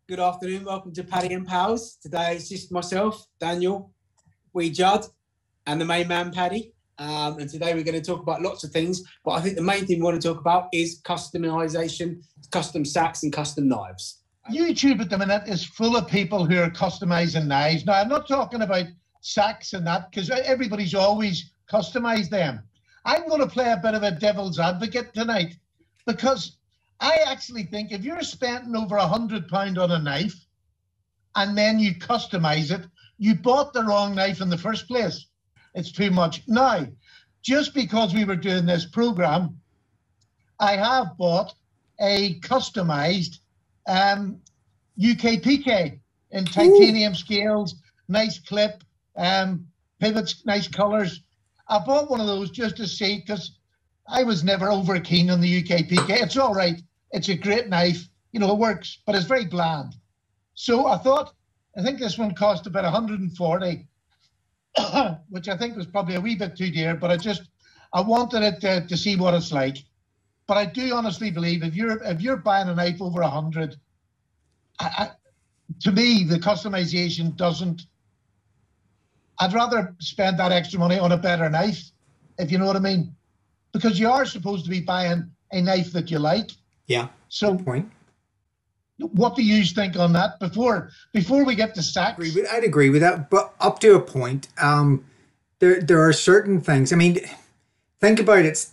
Good afternoon. Welcome to Paddy and Pals. Today it's just myself, Daniel, Judd, and the main man, Paddy. And today we're going to talk about lots of things, but I think the main thing we want to talk about is customization, custom sacks and custom knives. YouTube at the minute is full of people who are customizing knives. Now, I'm not talking about sacks and that, because everybody's always customized them. I'm going to play a bit of a devil's advocate tonight, because I actually think if you're spending over £100 on a knife and then you customize it, you bought the wrong knife in the first place. It's too much. Now, just because we were doing this program, I have bought a customized UKPK in titanium scales, nice clip, pivots, nice colors. I bought one of those just to see, because I was never over keen on the UKPK. It's all right. It's a great knife. You know, it works, but it's very bland. So I think this one cost about 140, which I think was probably a wee bit too dear, but I wanted it to see what it's like. But I do honestly believe if you're buying a knife over 100, to me, the customization doesn't. I'd rather spend that extra money on a better knife, if you know what I mean. Because you are supposed to be buying a knife that you like. Yeah. So, good point. What do you think on that? Before we get to sacks, I'd agree with that, but up to a point. There are certain things. I mean, think about it,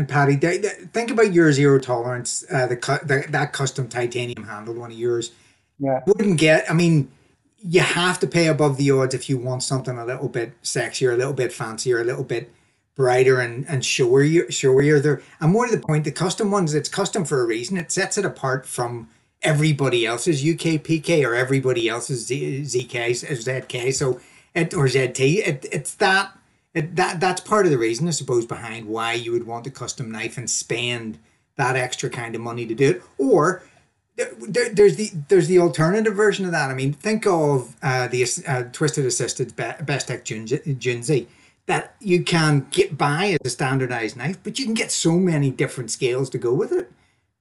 Paddy. Think about your zero tolerance, that custom titanium handle, one of yours. Yeah. Wouldn't get. I mean, you have to pay above the odds if you want something a little bit sexier, a little bit fancier, a little bit brighter and showier there. And more to the point, the custom ones, it's custom for a reason. It sets it apart from everybody else's UKPK or everybody else's ZK, ZK, so or ZT. That's part of the reason, I suppose, behind why you would want a custom knife and spend that extra kind of money to do it. Or there's the alternative version of that. I mean, think of the Twisted Assisted Bestech Junzi that you can get by as a standardized knife, but you can get so many different scales to go with it.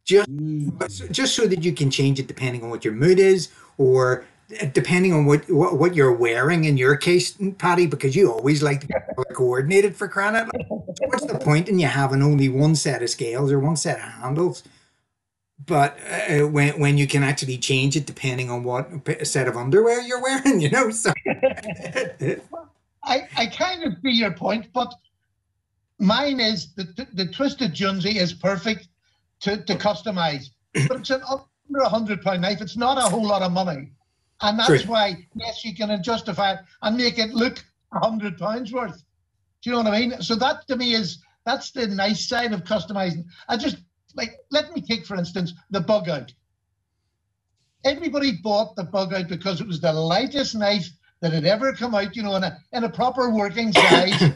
Just so that you can change it depending on what your mood is, or depending on what you're wearing in your case, Paddy, because you always like to get coordinated for crying out loud. What's the point in you having only one set of scales or one set of handles? But when you can actually change it depending on what set of underwear you're wearing, you know. So. I kind of see your point, but mine is the Twisted Junzi is perfect to customize, but it's an under £100 knife. It's not a whole lot of money, and that's why, yes, you can justify it and make it look £100 worth. Do you know what I mean? So that to me that's the nice side of customizing. Let me take, for instance, the bug out. Everybody bought the bug out because it was the lightest knife that had ever come out, you know, in a proper working size.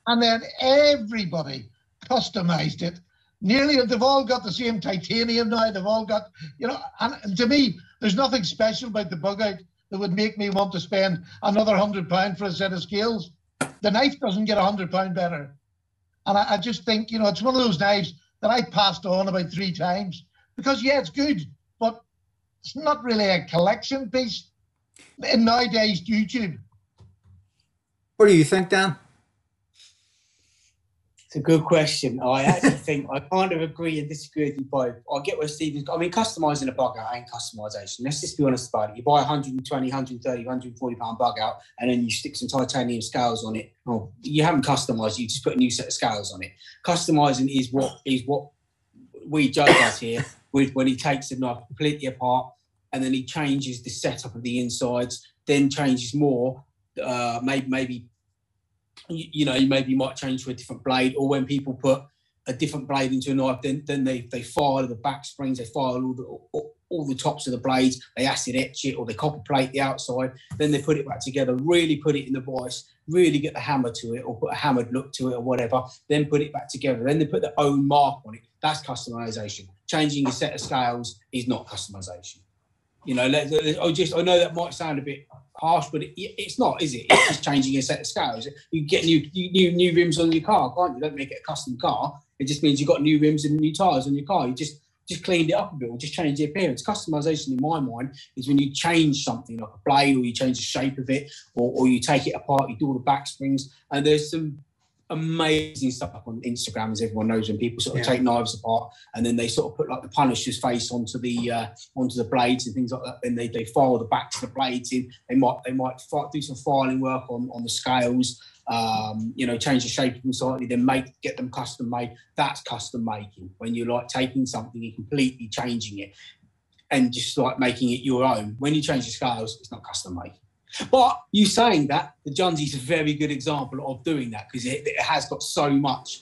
And then everybody customized it. Nearly, they've all got the same titanium now. They've all got, you know, and to me, there's nothing special about the bug out that would make me want to spend another £100 for a set of scales. The knife doesn't get £100 better. And I just think, you know, it's one of those knives that I passed on about 3 times because, yeah, it's good, but it's not really a collection piece in nowadays YouTube. What do you think, Dan? It's a good question. I actually think I kind of agree and disagree with you both. I get where Stephen's. I mean, customizing a bug out ain't customization. Let's just be honest about it. You buy a 120, 130, 140 pound bug out, and then you stick some titanium scales on it. Oh, you haven't customized. You just put a new set of scales on it. Customizing is what we Joe does here with when he takes the knife completely apart and then he changes the setup of the insides, then changes more. Maybe. You know, you might change to a different blade, or when people put a different blade into a knife, then they file the back springs, they file all the tops of the blades, they acid etch it, or they copper plate the outside, then they put it back together, really put it in the vise, really get the hammer to it, or put a hammered look to it, or whatever, then put it back together, then they put their own mark on it. That's customization. Changing a set of scales is not customization. You know, I know that might sound a bit harsh, but it's not, is it? It's just changing a set of scales. You get new rims on your car, can't you? You don't make it a custom car. It just means you've got new rims and new tyres on your car. You just just cleaned it up a bit or just changed the appearance. Customization, in my mind, is when you change something like a blade, or you change the shape of it, or you take it apart, you do all the back springs. And there's some amazing stuff on Instagram, as everyone knows, when people sort of take knives apart and then they sort of put like the Punisher's face onto the blades and things like that. Then they file the backs of the blades in. They might do some filing work on the scales. Change the shape of them slightly, then get them custom made. That's custom making, when you're like taking something and completely changing it and just like making it your own. When you change the scales, it's not custom made. But you saying that, the Junzie's a very good example of doing that, because it has got so much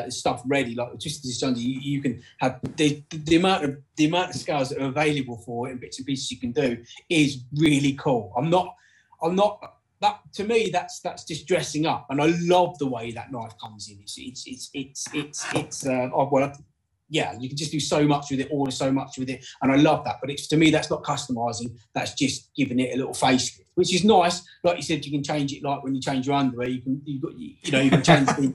stuff ready. Like just this Junzie, you can have the amount of scales that are available for it and bits and pieces you can do is really cool. I'm not. That, to me, that's just dressing up, and I love the way that knife comes in. You can just do so much with it, order so much with it, and I love that. But to me, that's not customizing. That's just giving it a little facelift, which is nice. Like you said, you can change it. Like when you change your underwear, you can change the,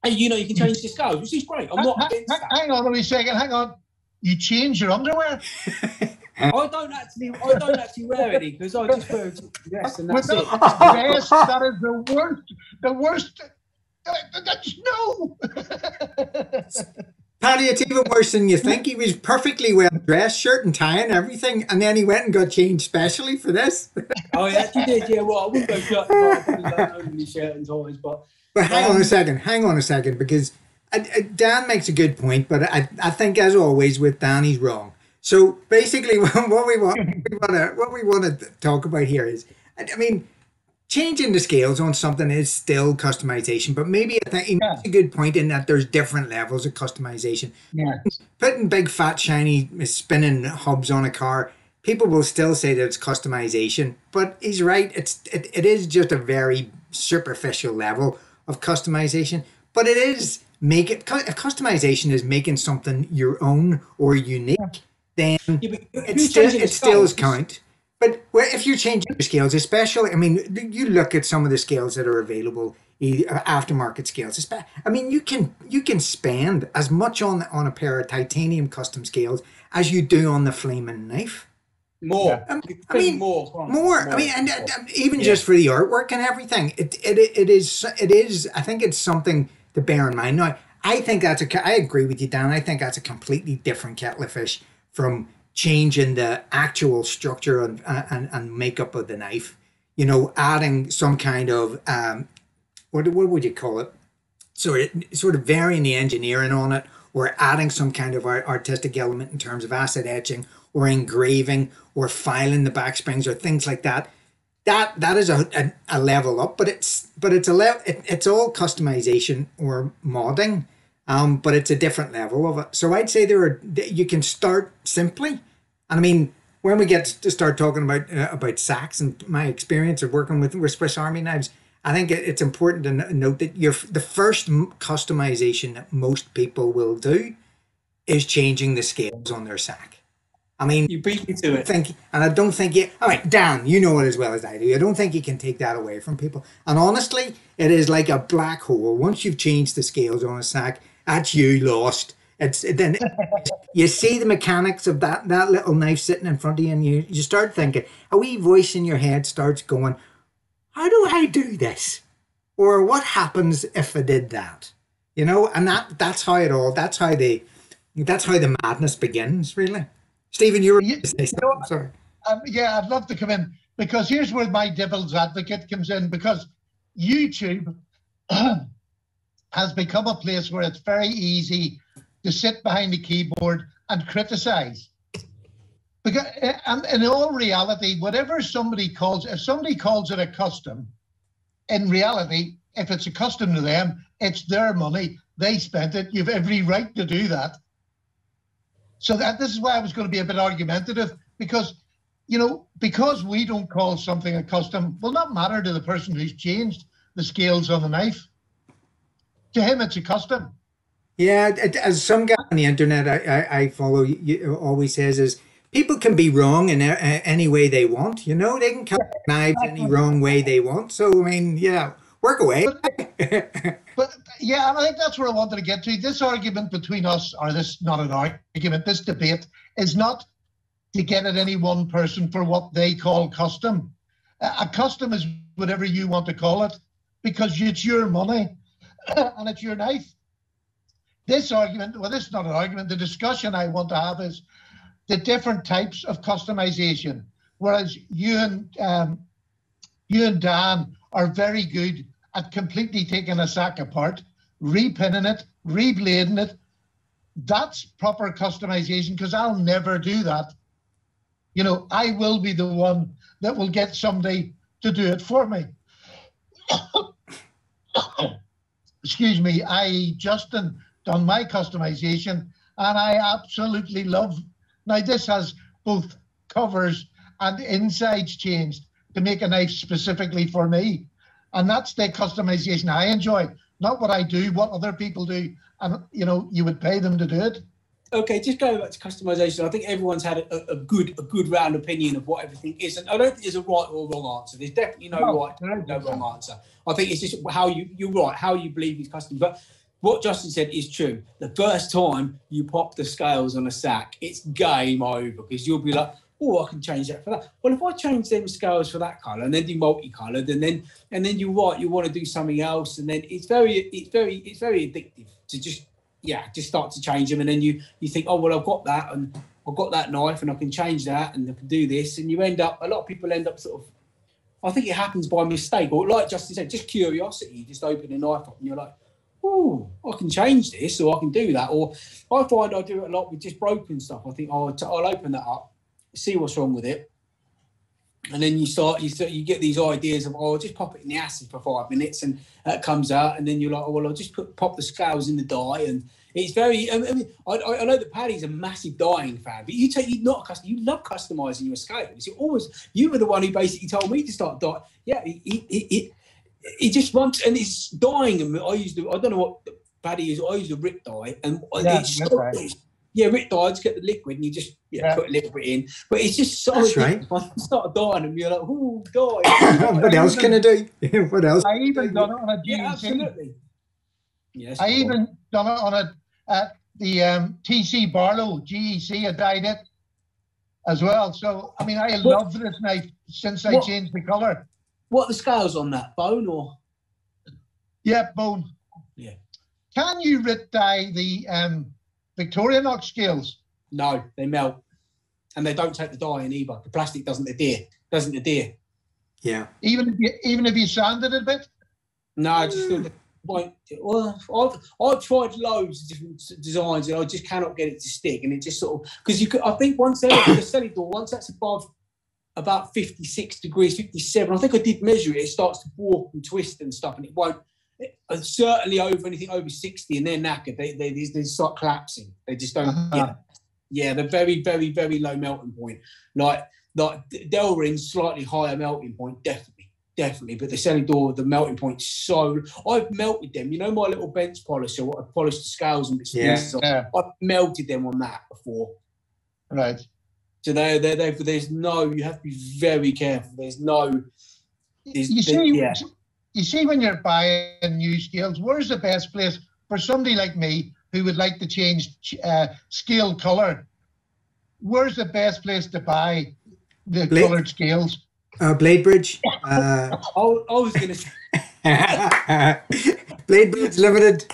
and you can change the scales, which is great. I'm not against that. Hang on a second. Hang on. You change your underwear? I don't actually wear any, because I just wear a dress and that's it. Yes, that is the worst. The worst. No. Paddy, it's even worse than you think. He was perfectly well dressed, shirt and tie and everything, and then he went and got changed specially for this. Oh, he actually did, yeah. Well, I wouldn't go shirt and tie, like only shirt and ties, but hang on a second, because Dan makes a good point, but I think, as always with Dan, he's wrong. So basically, what we want to talk about here is, I mean, changing the scales on something is still customization, but maybe I think he makes a good point in that there's different levels of customization. Yeah. Putting big, fat, shiny, spinning hubs on a car, people will still say that it's customization, but he's right. It is just a very superficial level of customization, but it is if customization is making something your own or unique. Then it still is count. But if you're changing the scales, especially, I mean, you look at some of the scales that are available, aftermarket scales. I mean, you can spend as much on a pair of titanium custom scales as you do on the flaming knife. More. More. I mean, and even just for the artwork and everything, it is. I think it's something to bear in mind. Now, I agree with you, Dan. I think that's a completely different kettle of fish from changing the actual structure and makeup of the knife. Adding some kind of what would you call it? Sort of varying the engineering on it, or adding some kind of artistic element in terms of acid etching or engraving or filing the back springs or things like that. That is a level up, but it's all customization or modding. But it's a different level of it. So I'd say you can start simply. And I mean, when we get to start talking about sacks and my experience of working with Swiss Army knives, I think it's important to note that the first customization that most people will do is changing the scales on their sack. I mean, you beat me to it. I don't think you. All right, Dan, you know it as well as I do. I don't think you can take that away from people. And honestly, it is like a black hole. Once you've changed the scales on a sack, that's you lost. Then you see the mechanics of that little knife sitting in front of you, and you start thinking, a wee voice in your head starts going, how do I do this? Or what happens if I did that? And that's how the madness begins, really. Stephen, you were going to say something. Sorry. Yeah, I'd love to come in, because here's where my devil's advocate comes in, because YouTube has become a place where it's very easy to sit behind the keyboard and criticize. Because, and in all reality, if somebody calls it a custom, in reality, if it's a custom to them, it's their money. They spent it. You've every right to do that. So this is why I was going to be a bit argumentative, because, because we don't call something a custom, will not matter to the person who's changed the scales on the knife. To him, it's a custom. Yeah, as some guy on the internet I follow always says, is people can be wrong in any way they want. They can cut knives any wrong way they want. So, I mean, yeah, Work away. But yeah, and I think that's where I wanted to get to. This argument between us, or this not an argument, this debate is not to get at any one person for what they call custom. A custom is whatever you want to call it, because it's your money and it's your knife. This argument, well, this is not an argument. The discussion I want to have is the different types of customization. Whereas you and Dan are very good at completely taking a sack apart, repinning it, reblading it. That's proper customization, because I'll never do that. You know, I will be the one that will get somebody to do it for me. Excuse me, I, Justin, done my customization, and I absolutely love. Now, this has both covers and insides changed to make a knife specifically for me. And that's the customization I enjoy, not what I do, what other people do. And, you know, you would pay them to do it. Okay, just going back to customization, I think everyone's had a good round opinion of what everything is. And I don't think there's a right or wrong answer. There's definitely no wrong answer. I think it's just how you're right, how you believe is custom. But what Justin said is true. The first time you pop the scales on a sack, it's game over, because you'll be like, oh, I can change that for that. Well, if I change them scales for that colour and then do multicoloured, and then you're right, you want to do something else, and then it's very addictive to just start to change them, and then you think, oh well, I've got that, and I've got that knife, and I can change that, and I can do this, and you end up. A lot of people end up sort of. I think it happens by mistake, or like Justin said, just curiosity. You just open a knife up, and you're like, oh, I can change this, or I can do that, or I find I do it a lot with just broken stuff. I think I'll open that up, see what's wrong with it, and then you get these ideas of, oh, I'll just pop it in the acid for 5 minutes, and that comes out, and then you're like, oh, well, I'll just pop the scales in the dye, and it's very. I mean, I know that Paddy's a massive dyeing fan, but you love customizing your scales. You were the one who basically told me to start dyeing. Yeah, he just wants, and it's dyeing them. I don't know what Paddy is. I use the Rip dye, and Rip dye, just get the liquid, and you just put a little bit in. But it's just so. That's right. Once you start dyeing them, you're like, oh, dye. What else can I do? What else? I even done it on a GEC. Yeah, absolutely. Yes. I even done it on the TC Barlow GEC. I dyed it as well. So I mean, I love this knife since I changed the colour. What are the scales on that? Bone or? Yeah, bone. Yeah. Can you dye the Victorinox scales? No, they melt, and they don't take the dye in either. The plastic doesn't adhere. Yeah. Even if you sanded it a bit. No, I just feel well, I've tried loads of different designs, and I just cannot get it to stick. And it just sort of, because I think once the Celidor, once that's above about 56 degrees, 57, I think I did measure it. It starts to warp and twist and stuff, and it won't. Certainly anything over 60, and they're knackered. They start collapsing. They just don't. Yeah, they're very, very, very low melting point. Like Delrin's slightly higher melting point, definitely. But the Celidor, the melting point, so I've melted them. You know my little bench polisher, what I polished the scales and bits and pieces on. I've melted them on that before. Right. So there's no. You have to be very careful. You see, when you're buying new scales, where's the best place for somebody like me who would like to change scale colour? Where's the best place to buy the coloured scales? Bladebridge. I was going to say. Bladebridge Limited.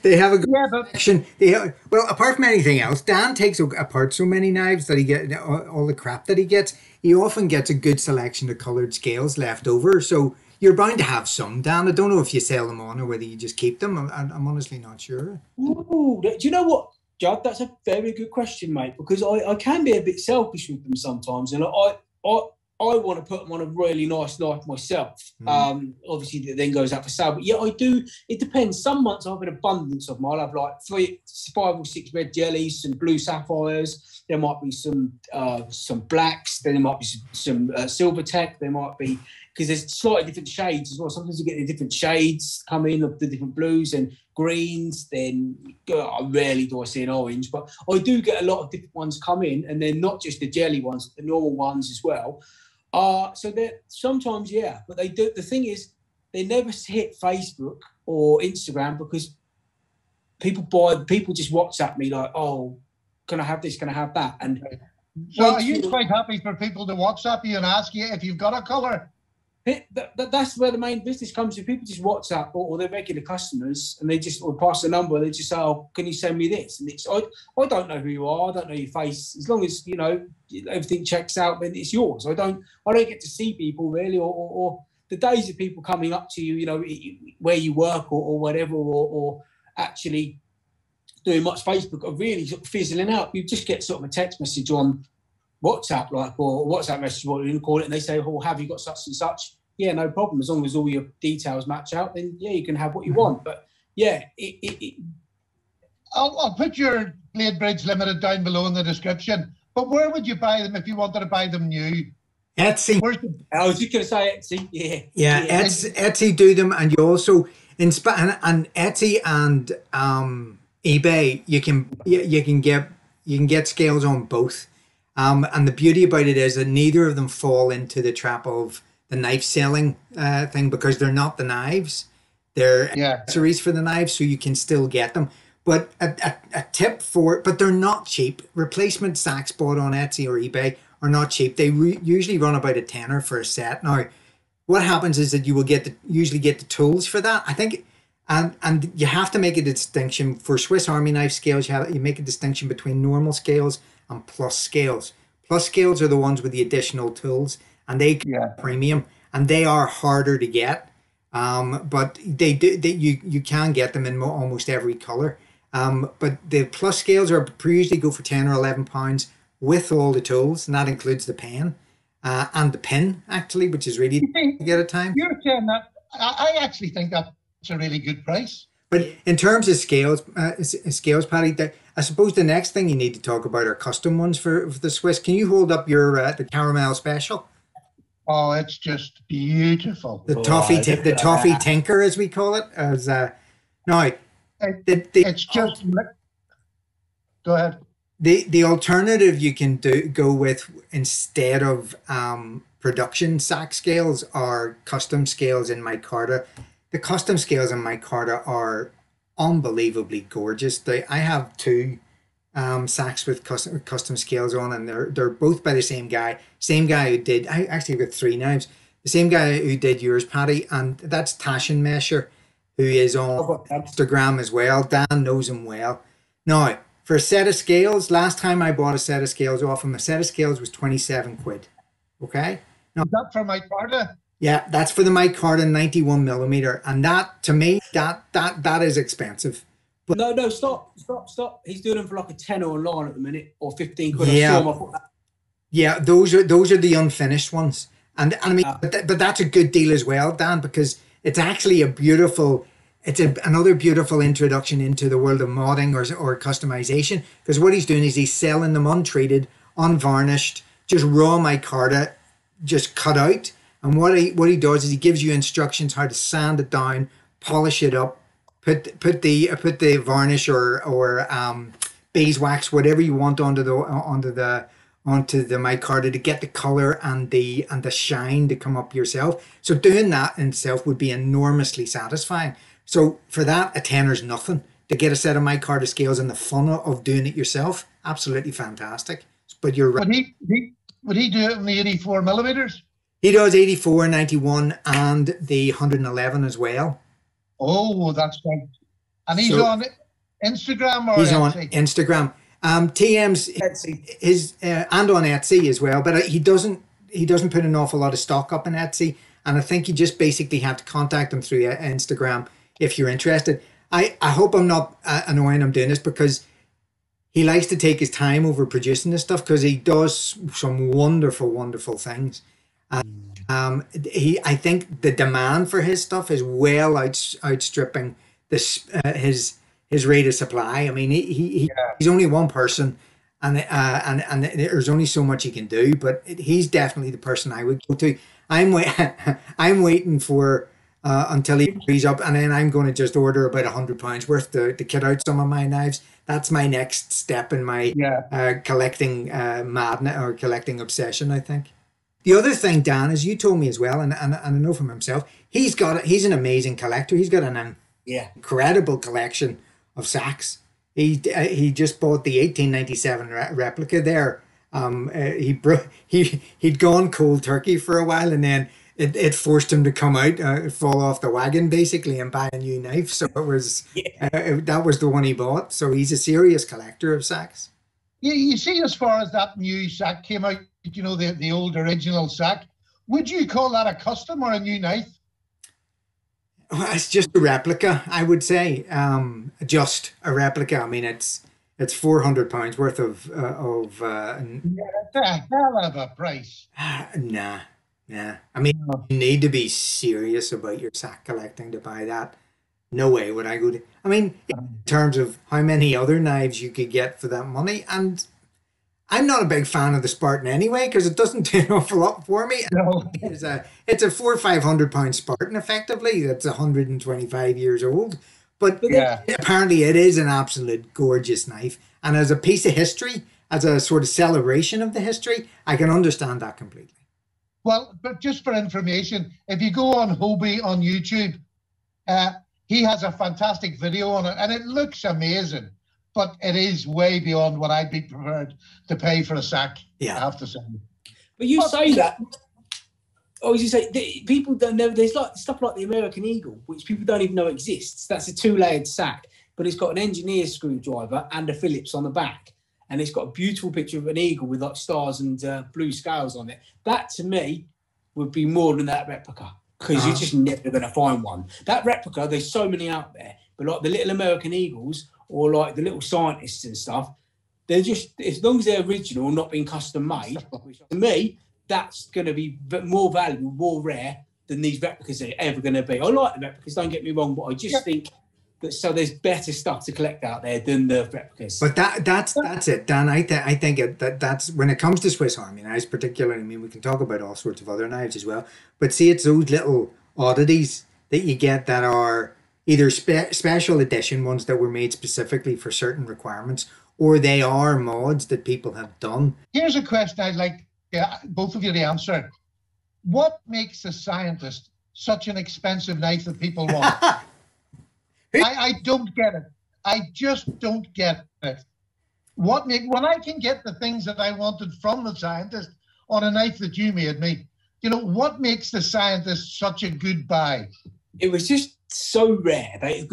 They have a good section. Well, apart from anything else, Dan takes apart so many knives that he gets all the crap that he gets. He often gets a good selection of coloured scales left over. So you're bound to have some, Dan. I don't know if you sell them on or whether you just keep them. I'm honestly not sure. Ooh, do you know what, Judd? That's a very good question, mate, because I can be a bit selfish with them sometimes, and I want to put them on a really nice knife myself. Obviously, that then goes out for sale. But yeah, I do. It depends. Some months I have an abundance of them. I'll have like 5 or 6 red jellies, some blue sapphires. There might be some blacks. Then there might be some silver tech. There might be, because there's slightly different shades as well. Sometimes you get the different shades come in of the different blues and greens. Then rarely do I see an orange, but I do get a lot of different ones come in, and then not just the jelly ones, but the normal ones as well. So they sometimes, yeah, but they do. The thing is, they never hit Facebook or Instagram because people just WhatsApp me like, oh, can I have this? Can I have that? And so are you quite happy for people to WhatsApp you and ask you if you've got a colour? That's where the main business comes in. People just WhatsApp or they're regular customers and they just or pass the number. They just say, "Oh, can you send me this?" And I don't know who you are. I don't know your face. As long as everything checks out, then it's yours. I don't get to see people really, or the days of people coming up to you, where you work or whatever, or actually doing much Facebook are really sort of fizzling out. You just get sort of a text message on WhatsApp, or WhatsApp message, what you call it, and they say, "Oh, have you got such and such?" Yeah, no problem. As long as all your details match out, then yeah, you can have what you want. But yeah, I'll put your Blade Bridge Limited down below in the description. But where would you buy them if you wanted to buy them new? Etsy. I was just going to say Etsy. Yeah. Etsy do them, and you also and Etsy and eBay. You can get scales on both. And the beauty about it is that neither of them fall into the trap of the knife selling thing, because they're not the knives. They're accessories for the knives, so you can still get them. But a tip but they're not cheap. Replacement sacks bought on Etsy or eBay are not cheap. They usually run about a tenner for a set. Now, what happens is that you will usually get the tools for that. I think, and you have to make a distinction for Swiss Army knife scales. You make a distinction between normal scales and plus scales. Plus scales are the ones with the additional tools, and they premium, and they are harder to get. But you can get them in almost every color. But the plus scales usually go for £10 or £11 with all the tools, and that includes the pen and the pin, actually, which is really to get a time. You're saying that. I actually think that's a really good price. But in terms of scales, Paddy, I suppose the next thing you need to talk about are custom ones for the Swiss. Can you hold up your the Caramel Special? Oh, it's just beautiful. The toffee tinker, as we call it. It's just. Go ahead. The alternative you can go with instead of production sack scales are custom scales in micarta. The custom scales in micarta are unbelievably gorgeous. I have two sacks with custom scales on, and they're both by the same guy. Same guy who did. I actually got three knives. The same guy who did yours, Paddy, and that's Taschenmesser, who is on Instagram as well. Dan knows him well. Now, for a set of scales, last time I bought a set of scales off him, a set of scales was 27 quid. Okay. Now, is that for micarta? Yeah, that's for the micarta 91mm, and that to me that is expensive. But no, stop! He's doing them for like a £10 online at the minute, or 15 quid. Yeah, those are the unfinished ones, and I mean, but that's a good deal as well, Dan, because it's actually another beautiful introduction into the world of modding or customization. Because what he's doing is he's selling them untreated, unvarnished, just raw micarta, just cut out. And what he does is he gives you instructions how to sand it down, polish it up, put the varnish or beeswax, whatever you want onto the micarta to get the color and the shine to come up yourself. So doing that in itself would be enormously satisfying. So for that, a tenner's nothing. To get a set of micarta scales and the fun of doing it yourself, absolutely fantastic. But you're right. Would he do it in the 84mm? He does 84, 91, and the 111 as well. Oh, that's good. And he's on Instagram or he's Etsy? On Instagram. TM's Etsy. And on Etsy as well. But he doesn't put an awful lot of stock up in Etsy, and I think you just basically have to contact him through Instagram if you're interested. I hope I'm not annoying him doing this, because he likes to take his time over producing this stuff, because he does some wonderful, wonderful things. I think the demand for his stuff is well outstripping his rate of supply. I mean, he's only one person, and there's only so much he can do. But he's definitely the person I would go to. I'm waiting for until he frees up, and then I'm going to just order about £100 worth to kit out some of my knives. That's my next step in my collecting madness or collecting obsession, I think. The other thing, Dan, as you told me as well, and I know from himself, he's an amazing collector. He's got an Yeah. incredible collection of sacks. He just bought the 1897 replica there. He'd gone cold turkey for a while, and then it forced him to come out, fall off the wagon basically, and buy a new knife. So it was that was the one he bought. So he's a serious collector of sacks. You see, as far as that new sack came out, you know, the old original sack, would you call that a custom or a new knife? It's just a replica, I would say. Just a replica. I mean, it's £400 worth of. Yeah, that's a hell of a price. Nah. I mean, you need to be serious about your sack collecting to buy that. No way would I go to. I mean, in terms of how many other knives you could get for that money, and I'm not a big fan of the Spartan anyway because it doesn't do an awful lot for me. No. It's a £400 or £500 Spartan effectively. That's 125 years old, but Yeah. apparently it is an absolute gorgeous knife. And as a piece of history, as a sort of celebration of the history, I can understand that completely. Well, but just for information, if you go on Hobie on YouTube, he has a fantastic video on it, and it looks amazing. But it is way beyond what I'd be prepared to pay for a sack. Yeah. I have to say. But you say that. Oh, as you say, people don't know. There's like stuff like the American Eagle, which people don't even know exists. That's a 2-layered sack, but it's got an engineer's screwdriver and a Phillips on the back, and it's got a beautiful picture of an eagle with like stars and blue scales on it. That to me would be more than that replica, because you're just never going to find one. That replica, there's so many out there, but like the little American Eagles or like the little scientists and stuff, they're just, as long as they're original, not being custom made, which to me, that's going to be more valuable, more rare than these replicas are ever going to be. I like the replicas, don't get me wrong, but I just think that so there's better stuff to collect out there than the replicas. But that's it, Dan. I think that's when it comes to Swiss Army knives, particularly. I mean, we can talk about all sorts of other knives as well, but see, it's those little oddities that you get that are either special edition ones that were made specifically for certain requirements, or they are mods that people have done. Here's a question I'd like both of you to answer. What makes a scientist such an expensive knife that people want? I don't get it. I just don't get it. When I can get the things that I wanted from the scientist on a knife that you made me, you know, what makes the scientist such a good buy? It was just so rare. I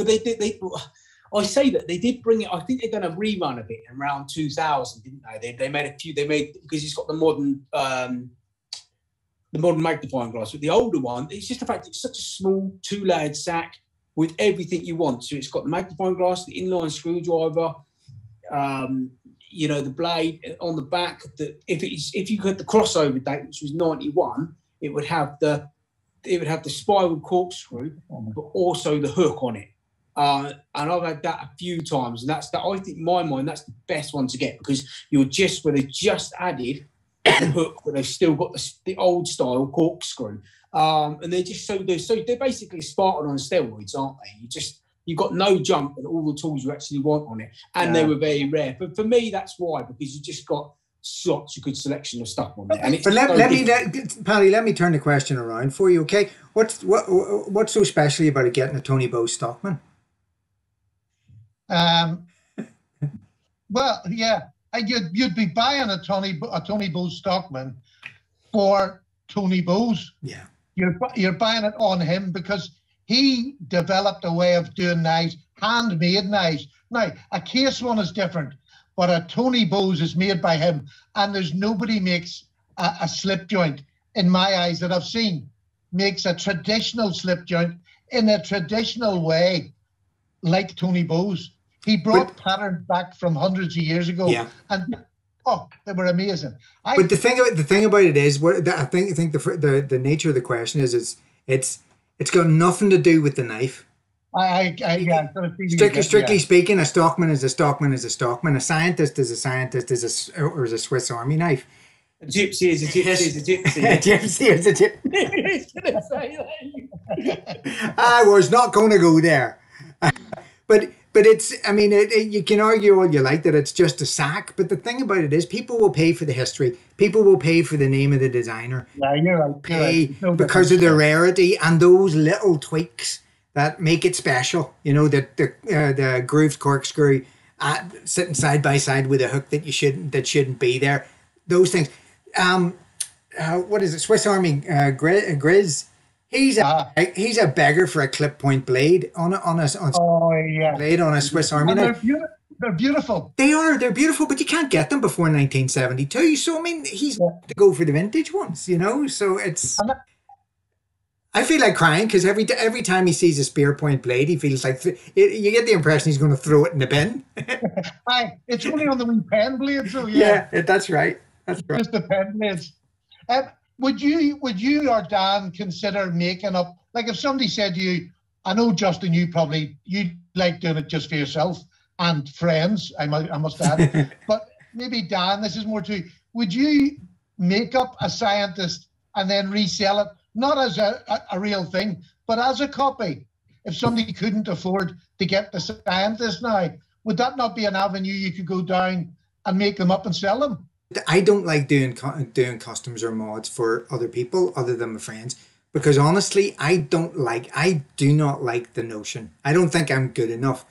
say that they did bring it. I think they've done a rerun of it around 2000, didn't they? They made a few. They made, because it's got the modern magnifying glass. But the older one, it's just the fact it's such a small 2-layered sack with everything you want. So it's got the magnifying glass, the inline screwdriver, you know, the blade on the back. If you got the crossover date, which was 91, it would have the spiral corkscrew, but also the hook on it. And I've had that a few times, and I think in my mind, that's the best one to get, because where they just added the hook, but they've still got the old style corkscrew. And they're basically Spartan on steroids, aren't they? You've got no jump and all the tools you actually want on it. And they were very rare. But for me, that's why, because you just got such a good selection of stuff on there. And Paddy, let me turn the question around for you, okay? What's so special about getting a Tony Bowes Stockman? Well, yeah, you'd be buying a Tony Bowes Stockman for Tony Bowes. Yeah, you're buying it on him because he developed a way of doing knives, handmade knives. Now, a case one is different, but a Tony Bowes is made by him, and there's nobody makes a slip joint, in my eyes, that I've seen, makes a traditional slip joint in a traditional way like Tony Bowes. He brought patterns back from hundreds of years ago, and they were amazing. But the thing about it is, I think the nature of the question is it's got nothing to do with the knife. Strictly speaking, a stockman is a stockman is a stockman. A scientist is a scientist or is a Swiss Army knife. A gypsy is a gypsy is a gypsy. A gypsy is a gypsy. He's going to say that. I was not going to go there. But but it's, I mean, you can argue all you like that it's just a sack, but the thing about it is people will pay for the history. People will pay for the name of the designer. Yeah, you're right. Pay No because of the difference. rarity and those little tweaks that make it special. You know, the grooved corkscrew sitting side by side with a hook that shouldn't be there. Those things. What is it? Swiss Army Grizz. He's a beggar for a clip point blade on Oh yeah, blade on a Swiss Army and knife. they're beautiful. They're beautiful, but you can't get them before 1972. So I mean, he's to go for the vintage ones, you know. So it's. I feel like crying because every time he sees a spear point blade, he feels like you get the impression he's going to throw it in the bin. It's only on the wee pen blade, so yeah, that's right. That's right. Just the pen blades. Would you or Dan consider making up, like if somebody said to you, I know Justin, you like doing it just for yourself and friends, I must add, but maybe Dan, this is more to you. Would you make up a scientist and then resell it, not as a real thing, but as a copy? If somebody couldn't afford to get the scientist now, would that not be an avenue you could go down and make them up and sell them? I don't like doing customs or mods for other people other than my friends, because honestly, I do not like the notion. I don't think I'm good enough,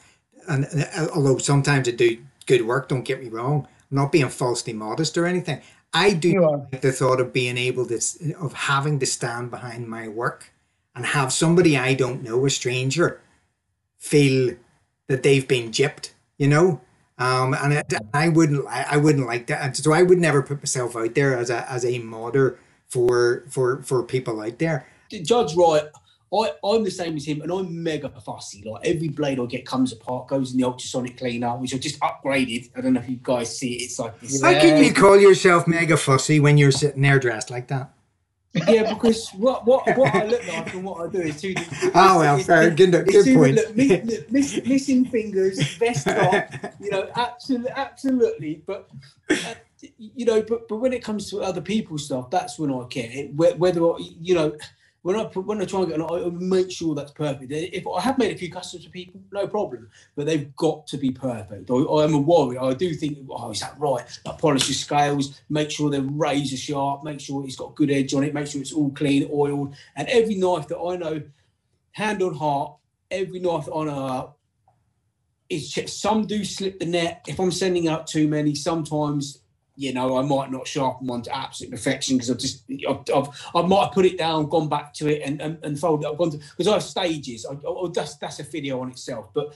and although sometimes I do good work, don't get me wrong, I'm not being falsely modest or anything. I do like the thought of being able to, of having to stand behind my work and have somebody I don't know, a stranger, feel that they've been gypped, you know. And I wouldn't like that. So I would never put myself out there as a modder for people out there. Judge Wright, I'm the same as him, and I'm mega fussy. Like every blade I get comes apart, goes in the ultrasonic cleaner, which I just upgraded. I don't know if you guys see it. It's like this. How can you call yourself mega fussy when you're sitting there dressed like that? Yeah, because what I look like and what I do is two different. Oh well, fair. Good point. Look, missing fingers, vest top, you know, absolutely. But you know, but when it comes to other people's stuff, that's when I care. Whether you know, when I try and get, I make sure that's perfect. If I have made a few customs for people, no problem, but they've got to be perfect. I am a warrior. I do think, oh, is that right? Like polish your scales, make sure they're razor sharp, make sure it's got good edge on it, make sure it's all clean, oiled. And every knife that I know, hand on heart, every knife that I know is checked. Some do slip the net. If I'm sending out too many, sometimes, you know, I might not sharpen one to absolute perfection because I might have put it down, gone back to it, and folded it. I've gone to, because I have stages. That's a video on itself. But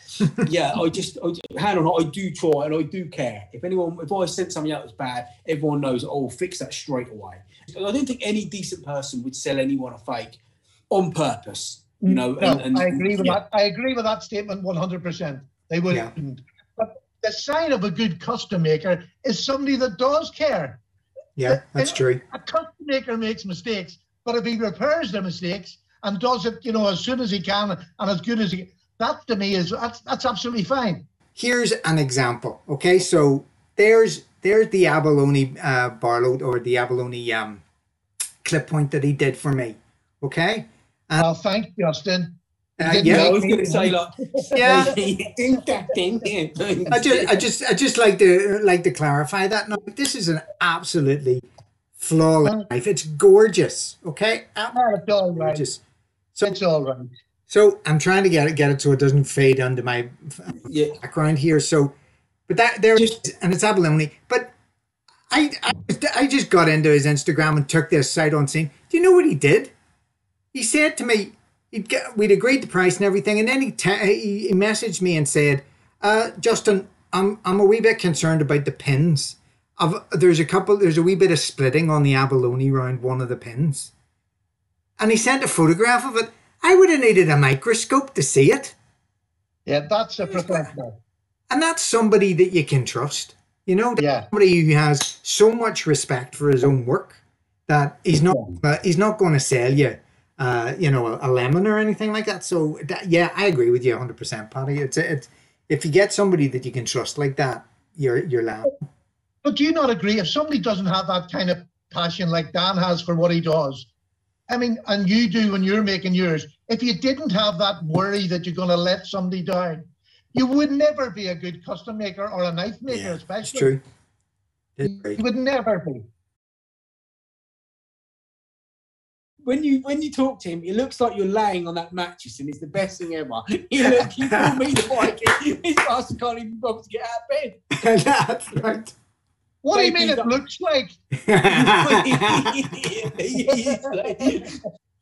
yeah, hand on heart, I do try and I do care. If I sent something out that's bad, everyone knows. I'll fix that straight away. I don't think any decent person would sell anyone a fake on purpose. You know, I agree with that. I agree with that statement 100%. They wouldn't. Yeah. The sign of a good custom maker is somebody that does care. Yeah, that's true. A custom maker makes mistakes, but if he repairs the mistakes and does it, you know, as soon as he can and as good as he, that to me is that's absolutely fine. Here's an example. Okay, so there's the abalone barload or the abalone clip point that he did for me. Okay. Well, thanks, Justin. Yeah, I was going to say like, yeah. I just like to clarify that. No, this is an absolutely flawless knife. It's gorgeous. Okay, it's all right. Gorgeous. So it's all right. So I'm trying to get it so it doesn't fade under my background here. So, but that there is, and it's abalone. But I just got into his Instagram and took this sight unseen. Do you know what he did? He said to me, we'd agreed the price and everything, and then he messaged me and said, Justin, I'm a wee bit concerned about the pins. There's a wee bit of splitting on the abalone around one of the pins. And he sent a photograph of it. I would have needed a microscope to see it. Yeah, that's a professional. And that's somebody that you can trust. You know, somebody who has so much respect for his own work that he's not going to sell you you know, a lemon or anything like that. So I agree with you 100%, Paddy. It's if you get somebody that you can trust like that, you're laughing. But do you not agree if somebody doesn't have that kind of passion like Dan has for what he does? I mean, and you do when you're making yours. If you didn't have that worry that you're going to let somebody down, you would never be a good custom maker or a knife maker, Yeah, especially. it's true. You would never be. When you talk to him, it looks like you're laying on that mattress, and it's the best thing ever. You call me the Viking. This bastard can't even bother to get out of bed. That's right. What do you mean it looks like?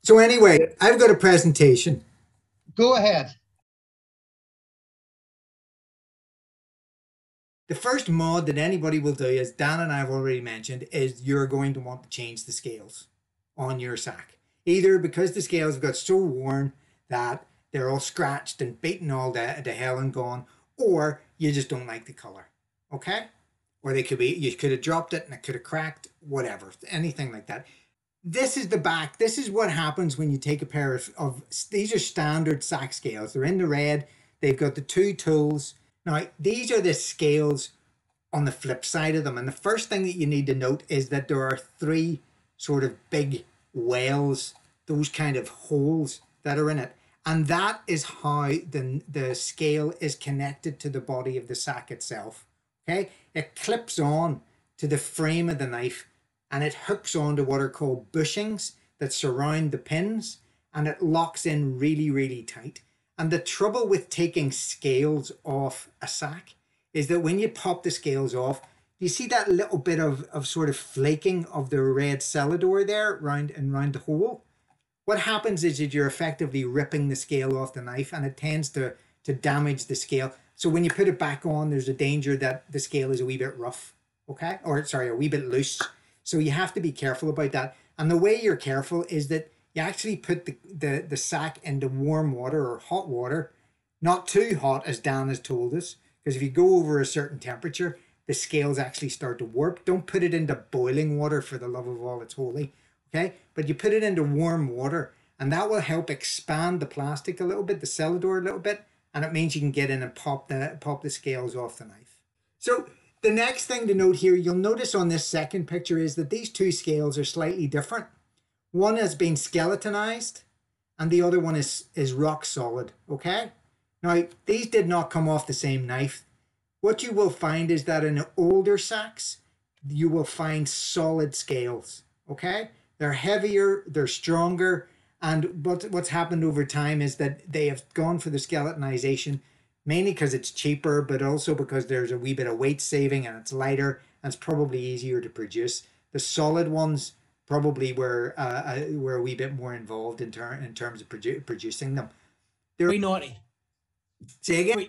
So anyway, I've got a presentation. Go ahead. The first mod that anybody will do, as Dan and I have already mentioned, is you're going to want to change the scales on your sack. Either because the scales have got so worn that they're all scratched and beaten all to hell and gone, or you just don't like the color. Okay? Or they could be, you could have dropped it and it could have cracked, whatever, anything like that. This is the back. This is what happens when you take a pair of these are standard sack scales. They're in the red. They've got the two tools. Now, these are the scales on the flip side of them. And the first thing that you need to note is that there are three sort of big wells, those kind of holes that are in it. And that is how the scale is connected to the body of the sack itself. Okay? It clips on to the frame of the knife and it hooks onto what are called bushings that surround the pins, and it locks in really, really tight. And the trouble with taking scales off a sack is that when you pop the scales off, you see that little bit of sort of flaking of the red cellador there round the hole. What happens is that you're effectively ripping the scale off the knife, and it tends to damage the scale. So when you put it back on, there's a danger that the scale is a wee bit rough, okay? Or sorry, a wee bit loose. So you have to be careful about that. And the way you're careful is that you actually put the sack into warm water or hot water, not too hot as Dan has told us, because if you go over a certain temperature, the scales actually start to warp. Don't put it into boiling water, for the love of all that's holy, okay? But you put it into warm water, and that will help expand the plastic a little bit, the cellador a little bit, and it means you can get in and pop the scales off the knife. So the next thing to note here, you'll notice on this second picture, is that these two scales are slightly different. One has been skeletonized and the other one is rock solid, okay? Now, these did not come off the same knife. What you will find is that in older sacks, you will find solid scales, okay? They're heavier, they're stronger, and what's happened over time is that they have gone for the skeletonization, mainly because it's cheaper, but also because there's a wee bit of weight saving and it's lighter and it's probably easier to produce. The solid ones probably were a wee bit more involved in terms of producing them. They're 390. Say again?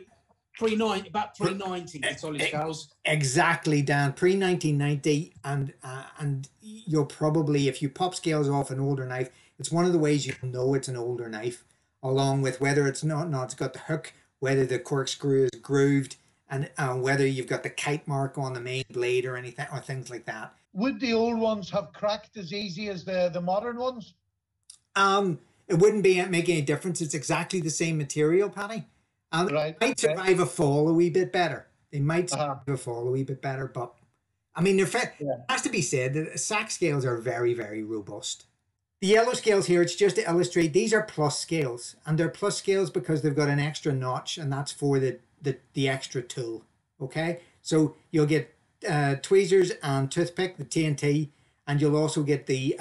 390, about 390 the solid scales. Exactly, Dan. Pre-1990, and you'll probably, if you pop scales off an older knife, it's one of the ways you'll know it's an older knife, along with whether it's it's got the hook, whether the corkscrew is grooved, and whether you've got the kite mark on the main blade or anything, or things like that. Would the old ones have cracked as easy as the modern ones? It wouldn't make any difference. It's exactly the same material, Paddy. Right. They might survive a fall a wee bit better. They might survive a fall a wee bit better, but I mean, it has to be said that sack scales are very, very robust. The yellow scales here, it's just to illustrate, these are plus scales, and they're plus scales because they've got an extra notch, and that's for the extra tool. Okay, so you'll get tweezers and toothpick, the TNT, and you'll also get the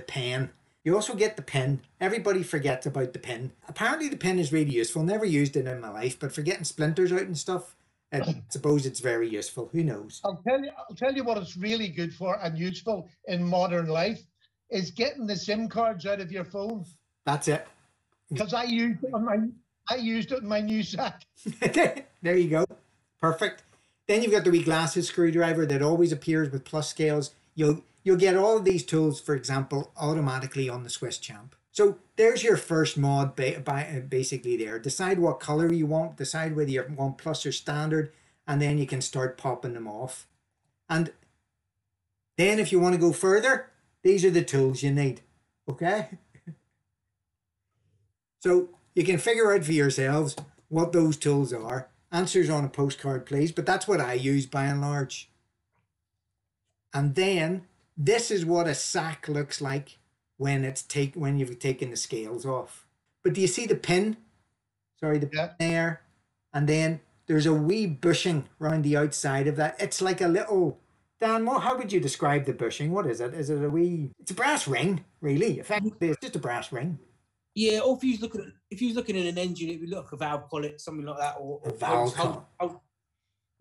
pen. You also get the pin. Everybody forgets about the pin. Apparently the pin is really useful. Never used it in my life, but for getting splinters out and stuff, I suppose it's very useful. Who knows? I'll tell you what it's really good for and useful in modern life is getting the SIM cards out of your phone. That's it. Because I used it in my new sack. There you go. Perfect. Then you've got the wee glasses screwdriver that always appears with plus scales. You'll get all of these tools, for example, automatically on the Swiss Champ. So there's your first mod basically there. Decide what color you want, decide whether you want plus or standard, and then you can start popping them off. And then if you want to go further, these are the tools you need, okay? So you can figure out for yourselves what those tools are. Answers on a postcard, please, but that's what I use by and large. And then this is what a sack looks like when you've taken the scales off. But do you see the pin? Sorry, the pin there. and then there's a wee bushing around the outside of that. It's like a little, Dan, how would you describe the bushing? What is it? Is it a wee, it's a brass ring, really. Effectively, it's just a brass ring. Yeah, or if you was looking at an engine, it would look like a valve collet, something like that, or A valve collet.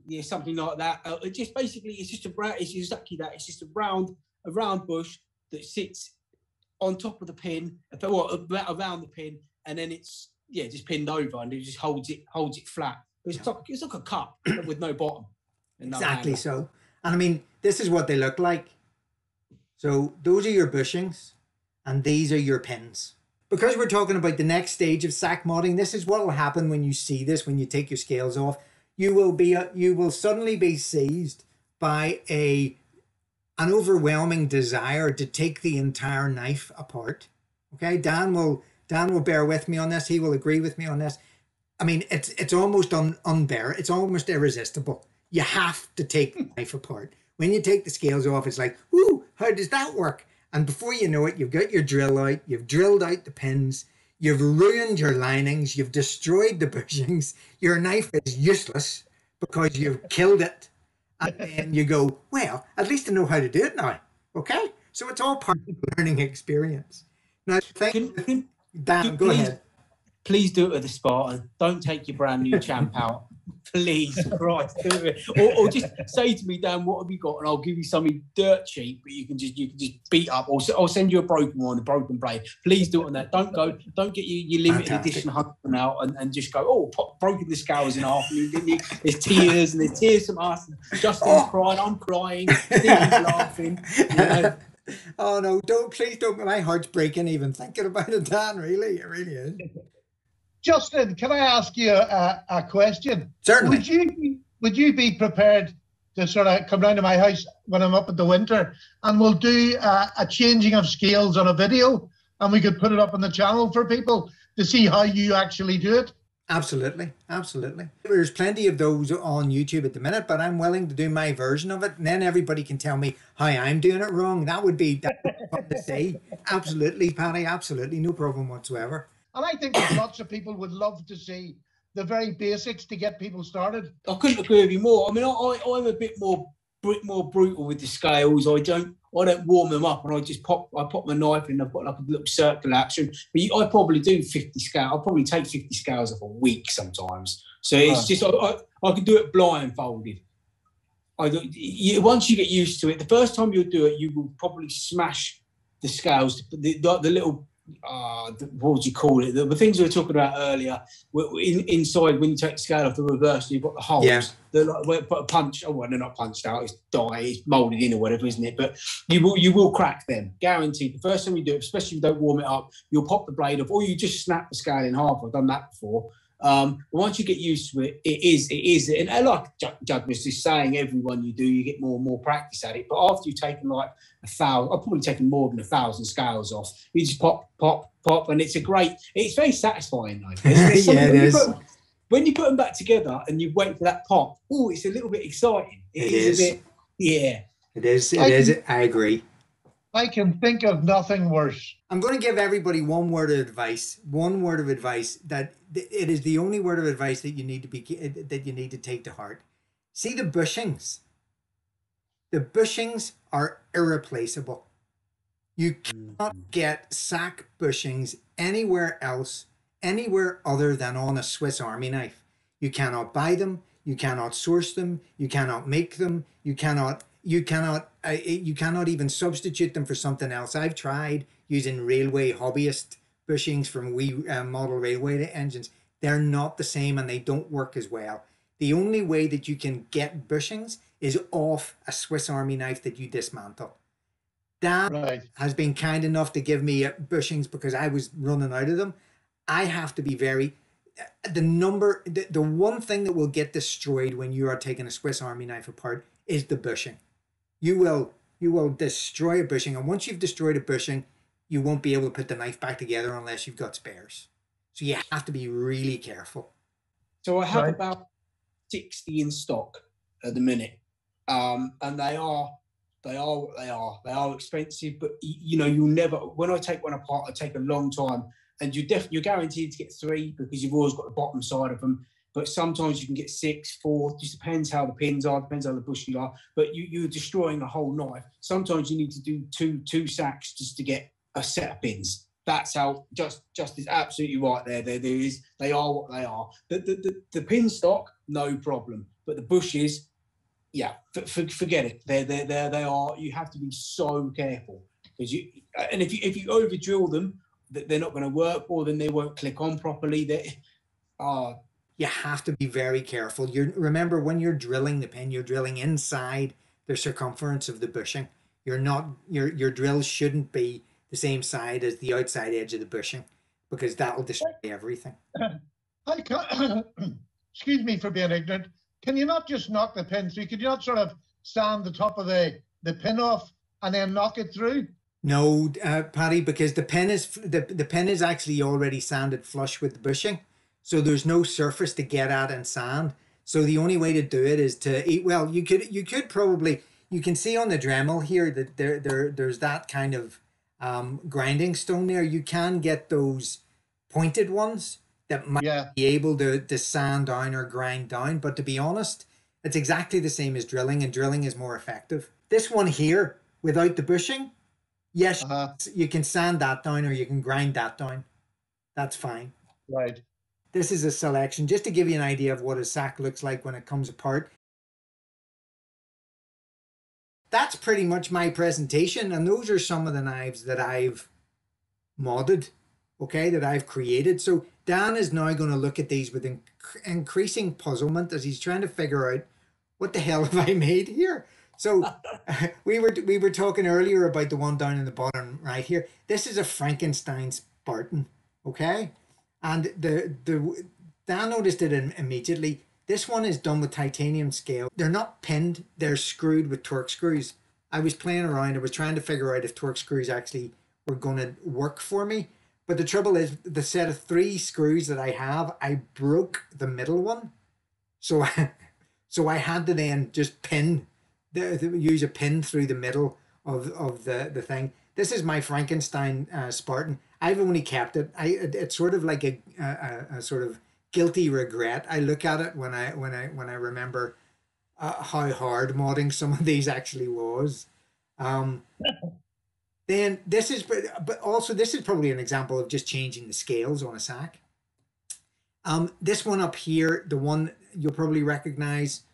Yeah, something like that. It just basically, it's exactly that. It's just a round bush that sits on top of the pin, around the pin, and then it's just pinned over, and it just holds it flat. It's like a cup with no bottom. And no Exactly handle. so. And I mean, this is what they look like. So those are your bushings, and these are your pins. Because we're talking about the next stage of sack modding, this is what will happen when you see this, when you take your scales off. You will suddenly be seized by an overwhelming desire to take the entire knife apart. Okay, Dan will bear with me on this. He will agree with me on this. I mean, it's almost unbearable. It's almost irresistible. You have to take the knife apart. When you take the scales off, it's like, whoo, how does that work? And before you know it, you've got your drill out, you've drilled out the pins, you've ruined your linings, you've destroyed the bushings, your knife is useless because you've killed it. And then you go, well, at least I know how to do it now. Okay? So it's all part of the learning experience. Now, Dan, go ahead. Please do it with the Spartan. Don't take your brand new champ out. Please, Christ, do it. Or just say to me, Dan, what have you got? And I'll give you something dirt cheap, but you can just beat up. Or I'll send you a broken one, a broken blade. Please do it on that. Don't get your limited edition Huntsman out and just go, oh, broken the scales in half. There's tears from us. Justin's crying, I'm crying, Steve's laughing. You know. Oh no, please don't. My heart's breaking even thinking about it, Dan. Really, it really is. Justin, can I ask you a question? Certainly. Would you be prepared to sort of come down to my house when I'm up in the winter, and we'll do a changing of scales on a video, and we could put it up on the channel for people to see how you actually do it? Absolutely. There's plenty of those on YouTube at the minute, but I'm willing to do my version of it, and then everybody can tell me how I'm doing it wrong. That would be fun to see. Absolutely, Paddy. Absolutely, no problem whatsoever. And I think that lots of people would love to see the very basics to get people started. I couldn't agree with you more. I mean, I'm a bit more brutal with the scales. I don't warm them up, and I pop my knife in. I've got like a little circle action. But I probably do 50 scales. I'll probably take 50 scales off a week sometimes. So it's just I can do it blindfolded. Once you get used to it, the first time you'll do it, you will probably smash the scales. The little. What would you call it? The things we were talking about earlier. Inside, when you take the scale off the reverse, you've got the holes. Yeah. They're like a punch. Oh, well, they're not punched out. It's molded in or whatever, isn't it? But you will crack them, guaranteed. The first time you do it, especially if you don't warm it up, you'll pop the blade off, or you just snap the scale in half. I've done that before. But once you get used to it, it is. And like Judd was just saying, everyone you do, you get more and more practice at it. But after you've taken like 1,000, I've probably taken more than 1,000 scales off. You just pop, and it's very satisfying though. Yeah, it is. When you put them back together and you wait for that pop, it's a little bit exciting. It is a bit, yeah. It is. I agree. I can think of nothing worse. I'm going to give everybody one word of advice that it is the only word of advice that you need to take to heart. See the bushings. The bushings are irreplaceable. You cannot get sack bushings anywhere else, anywhere other than on a Swiss Army knife. You cannot buy them. You cannot source them. You cannot make them. You cannot even substitute them for something else. I've tried using railway hobbyist bushings from model railway engines. They're not the same, and they don't work as well. The only way that you can get bushings is off a Swiss Army knife that you dismantle. Dan has been kind enough to give me bushings because I was running out of them. I have to be the one thing that will get destroyed when you are taking a Swiss Army knife apart is the bushing. You will destroy a bushing, and once you've destroyed a bushing, you won't be able to put the knife back together unless you've got spares. So you have to be really careful. So I have about 60 in stock at the minute, and they are expensive. But you'll never. When I take one apart, I take a long time, and you're guaranteed to get 3 because you've always got the bottom side of them. but sometimes you can get 6, 4. Just depends how the pins are, depends how the bush you are. But you're destroying a whole knife. Sometimes you need to do two sacks just to get a set of pins. That's how just is absolutely right there. They are what they are. The pin stock, no problem. But the bushes, yeah, forget it. They are. You have to be so careful because if you over drill them, they're not going to work, or then they won't click on properly. You have to be very careful. Remember, when you're drilling the pin, you're drilling inside the circumference of the bushing. You're not your drill shouldn't be the same side as the outside edge of the bushing, because that'll destroy everything. I can't, excuse me for being ignorant. Can you not just knock the pin through? Could you not sort of sand the top of the pin off and then knock it through? No, Paddy, because the pin is actually already sanded flush with the bushing, so there's no surface to get at and sand. So the only way to do it is to eat. Well, you could probably, you can see on the Dremel here that there's that kind of grinding stone there. You can get those pointed ones that might be able to sand down or grind down. But to be honest, it's exactly the same as drilling, and drilling is more effective. This one here, without the bushing, yes, you can sand that down or you can grind that down. That's fine. Right. This is a selection just to give you an idea of what a sack looks like when it comes apart. That's pretty much my presentation, and those are some of the knives that I've modded, okay, that I've created. So Dan is now going to look at these with increasing puzzlement as he's trying to figure out what the hell have I made here. So we were talking earlier about the one down in the bottom right here. This is a Frankenstein Spartan, okay? And Dan noticed it immediately. This one is done with titanium scale. They're not pinned, they're screwed with Torx screws. I was playing around, I was trying to figure out if Torx screws actually were going to work for me. But the trouble is, the set of 3 screws that I have, I broke the middle one. So I had to then just use a pin through the middle of the thing. This is my Frankenstein Spartan. I've only kept it. It's sort of like a sort of guilty regret. I look at it when I remember how hard modding some of these actually was. Then this is, but also this is probably an example of just changing the scales on a sack. This one up here, the one you'll probably recognize,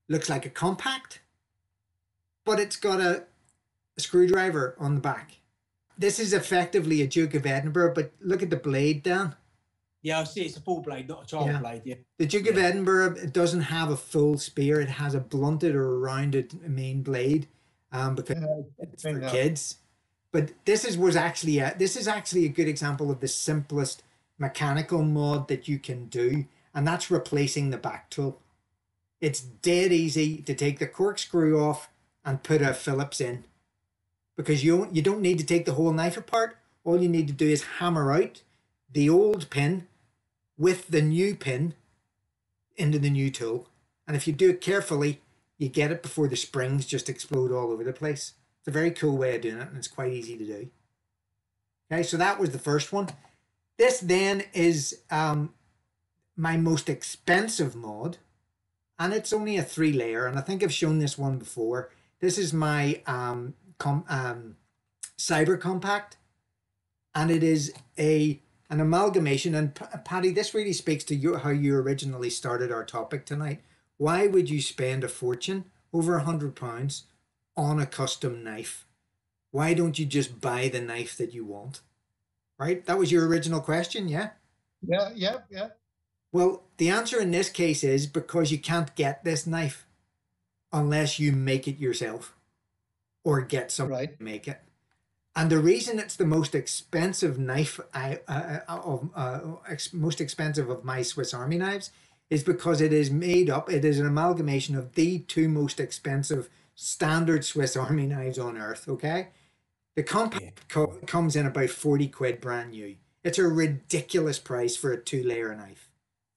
looks like a compact, but it's got a screwdriver on the back. This is effectively a Duke of Edinburgh, but look at the blade, Dan. Yeah, I see. It's a full blade, not a child blade. Yeah. The Duke of Edinburgh, it doesn't have a full spear. It has a blunted or rounded main blade, because it's for kids. But this is actually a good example of the simplest mechanical mod that you can do, and that's replacing the back tool. It's dead easy to take the corkscrew off and put a Phillips in, because you don't need to take the whole knife apart. All you need to do is hammer out the old pin with the new pin into the new tool. And if you do it carefully, you get it before the springs just explode all over the place. It's a very cool way of doing it, and it's quite easy to do. Okay, so that was the first one. This then is my most expensive mod, and it's only a 3-layer, and I think I've shown this one before. This is my Cyber Compact, and it is an amalgamation. And Paddy, this really speaks to how you originally started our topic tonight. Why would you spend a fortune, over £100, on a custom knife? Why don't you just buy the knife that you want? Right? That was your original question, yeah? Yeah. Well, the answer in this case is because you can't get this knife unless you make it yourself or get someone to make it. And the reason it's the most expensive knife, most expensive of my Swiss Army knives, is because it is an amalgamation of the 2 most expensive standard Swiss Army knives on earth, okay? The compact comes in about 40 quid brand new. It's a ridiculous price for a 2-layer knife,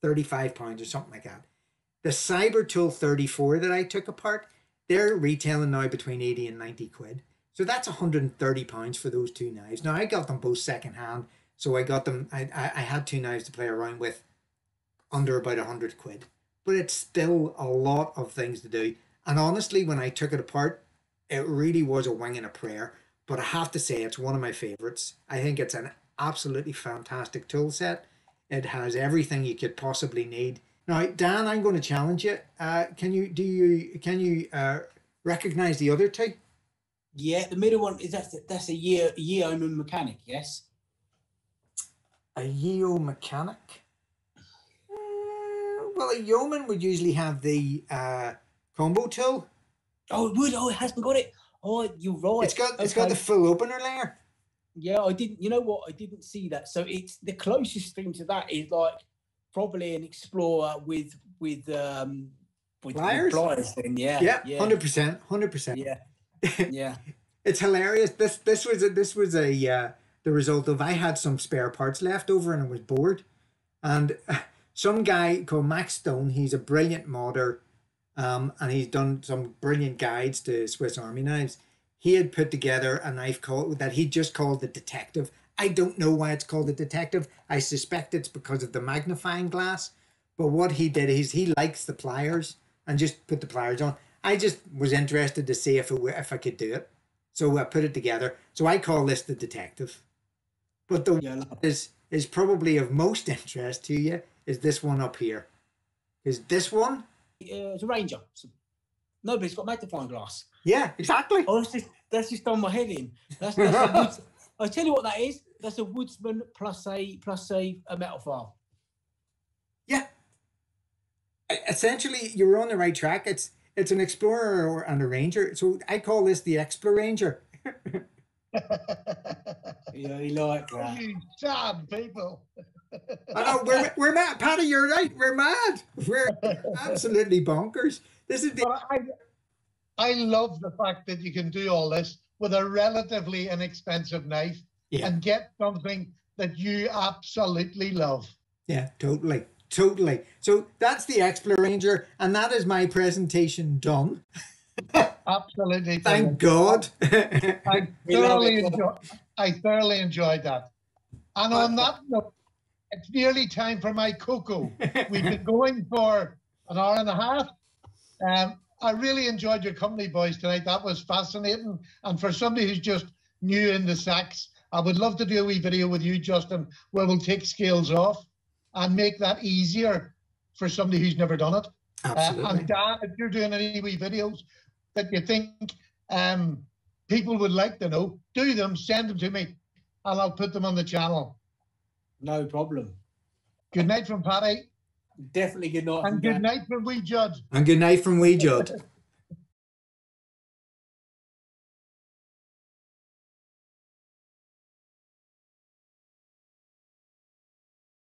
£35 or something like that. The Cyber Tool 34 that I took apart, they're retailing now between 80 and 90 quid. So that's £130 for those 2 knives. Now, I got them both second hand, so I got them. I had 2 knives to play around with under about 100 quid. But it's still a lot of things to do. And honestly, when I took it apart, it really was a wing and a prayer. But I have to say, it's one of my favorites. I think it's an absolutely fantastic tool set. It has everything you could possibly need. Now, Dan, I'm going to challenge you. Can you recognize the other two? Yeah, the middle one is that's a Yeoman mechanic, yes. A Yeo mechanic. Well, a yeoman would usually have the combo tool. Oh, it would. Oh, it hasn't got it. Oh, you're right. It's got the full opener layer. Yeah, I didn't. You know what? I didn't see that. So it's the closest thing to that is like probably an Explorer with pliers. Then yeah, 100%. Yeah, yeah. It's hilarious. This was the result of I had some spare parts left over and I was bored, and some guy called Max Stone. He's a brilliant modder, and he's done some brilliant guides to Swiss Army knives. He had put together a knife that he just called the Detective. I don't know why it's called the Detective. I suspect it's because of the magnifying glass. But what he did is he likes the pliers and just put the pliers on. I just was interested to see if I could do it. So I put it together. So I call this the Detective. But the one is probably of most interest to you is this one up here. Is this one? It's a Ranger. Nobody's got magnifying glass. Yeah, exactly. Oh, that's just done my head in. That's I'll tell you what that is. That's a Woodsman plus a metal file. Yeah. Essentially, you're on the right track. It's an Explorer and a Ranger. So I call this the Exploranger. Yeah, you like that. You sad people. I know we're mad, Paddy. You're right. We're mad. We're absolutely bonkers. This is I love the fact that you can do all this with a relatively inexpensive knife and get something that you absolutely love. Yeah, totally. So that's the Exploranger, and that is my presentation done. Absolutely. Thank God. I thoroughly enjoyed that. And on that note, it's nearly time for my cocoa. We've been going for an hour and a half. I really enjoyed your company, boys, tonight. That was fascinating. And for somebody who's just new in the sacks, I would love to do a wee video with you, Justin, where we'll take scales off and make that easier for somebody who's never done it. Absolutely. And Dan, if you're doing any wee videos that you think people would like to know, do them, send them to me, and I'll put them on the channel. No problem. Good night from Paddy. Definitely good night. And good night from Wee Judd. And good night from Wee Judd.